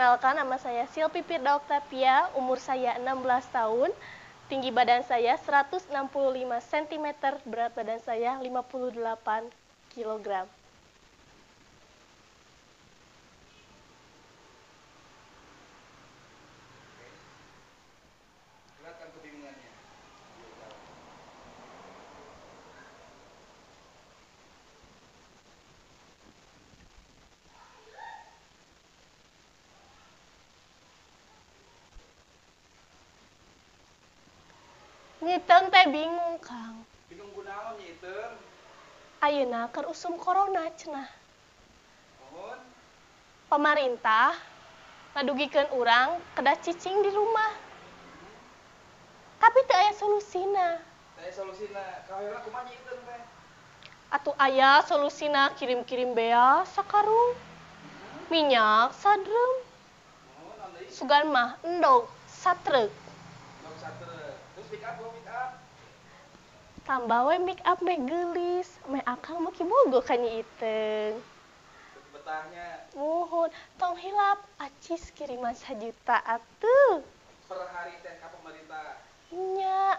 Perkenalkan, nama saya Silvi Firda Octavia, umur saya 16 tahun, tinggi badan saya 165 cm, berat badan saya 58 kg. Silakan kebingungannya. Ngiteng teh bingung, Kang. Bingung kunaon nya Iteung? Ayeuna keur usum corona cenah. Mohon. Pemerintah ngadugikeun urang kedah cicing di rumah. Tapi teu aya solusina. Saya solusina. Kaheula kumaha nya Iteung teh? Atuh aya solusina kirim-kirim bea sakarung. Minyak sadrem. Mohon naon deui? Sugan mah endog satreuk. Blok sateureuk. Terus pick up, pick up. Tambah we make up meh geulis, meh akang mah kibogo ka Nyi Iteung. Betahnya Muhun, tong hilap acis kiriman 1 juta atuh. per hari teh ka pemerintah. Nya.